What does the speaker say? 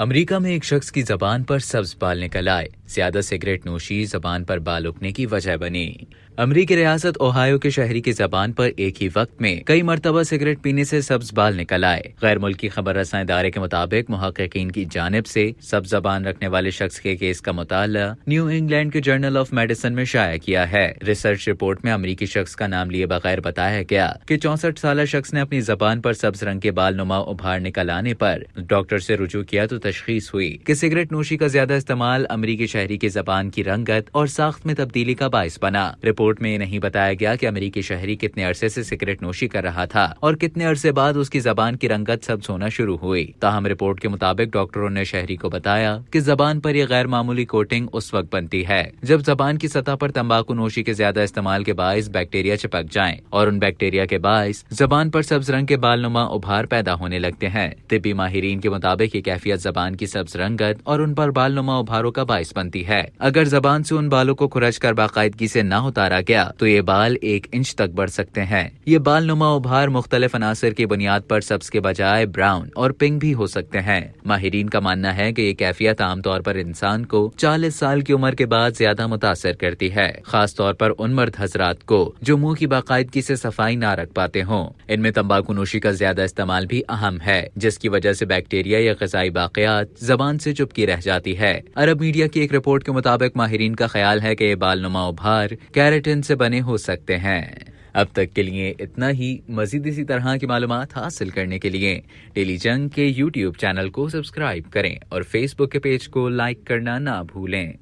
امریکہ میں ایک شخص کی زبان پر سبز بال نکل آئے۔ زیادہ سگریٹ نوشی زبان پر بال اگنے کی وجہ بنی۔ امریکی ریاست اوہایو کے شہری کی زبان پر ایک ہی وقت میں کئی مرتبہ سگریٹ پینے سے سبز بال نکل آئے۔ غیر ملکی خبر رساں ادارے کے مطابق محققین کی جانب سے سبز زبان رکھنے والے شخص کے کیس کا مطالعہ نیو انگلینڈ کے جرنل آف میڈیسن میں شائع کیا ہے۔ ریسرچ رپورٹ میں امریکی شخص کا نام لیے بغیر بتایا گیا کہ 64 سالہ شخص نے اپنی زبان پر سبز رنگ کے بال نما ابھار نکل آنے پر ڈاکٹر سے رجوع کیا تو تشخیص ہوئی کہ سگریٹ نوشی کا زیادہ استعمال امریکی شہری کی زبان کی رنگت اور ساخت میں تبدیلی کا باعث بنا۔ رپورٹ میں یہ نہیں بتایا گیا کہ امریکی شہری کتنے عرصے سے سگریٹ نوشی کر رہا تھا اور کتنے عرصے بعد اس کی زبان کی رنگت سبز ہونا شروع ہوئی۔ تاہم رپورٹ کے مطابق ڈاکٹروں نے شہری کو بتایا کہ زبان پر یہ غیر معمولی کوٹنگ اس وقت بنتی ہے جب زبان کی سطح پر تمباکو نوشی کے زیادہ استعمال کے باعث بیکٹیریا چپک جائیں اور ان بیکٹیریا کے باعث زبان پر سبز رنگ کے بال نما ابھار پیدا ہونے لگتے ہیں۔ طبی ماہرین کے مطابق یہ کیفیت زبان کی سبز رنگت اور ان پر بال نما ابھاروں کا باعث بنتی ہے۔ اگر زبان سے ان بالوں کو کھرچ کر باقاعدگی سے نہ اتارا گیا تو یہ بال 1 انچ تک بڑھ سکتے ہیں۔ یہ بال نما ابھار مختلف عناصر کی بنیاد پر سبز کے بجائے براؤن اور پنک بھی ہو سکتے ہیں۔ ماہرین کا ماننا ہے کہ یہ کیفیت عام طور پر انسان کو 40 سال کی عمر کے بعد زیادہ متاثر کرتی ہے، خاص طور پر ان مرد حضرات کو جو منہ کی باقاعدگی سے صفائی نہ رکھ پاتے ہوں۔ ان میں تمباکو نوشی کا زیادہ استعمال بھی اہم ہے، جس کی وجہ سے بیکٹیریا یا غذائی باقیات زبان سے چپکی رہ جاتی ہے۔ عرب میڈیا کی ایک رپورٹ کے مطابق ماہرین کا خیال ہے کہ یہ بال نما ابھار کیراٹن سے بنے ہو سکتے ہیں۔ اب تک کے لیے اتنا ہی۔ مزید اسی طرح کی معلومات حاصل کرنے کے لیے ڈیلی جنگ کے YouTube چینل کو سبسکرائب کریں اور فیس بک کے پیج کو لائک کرنا نہ بھولیں۔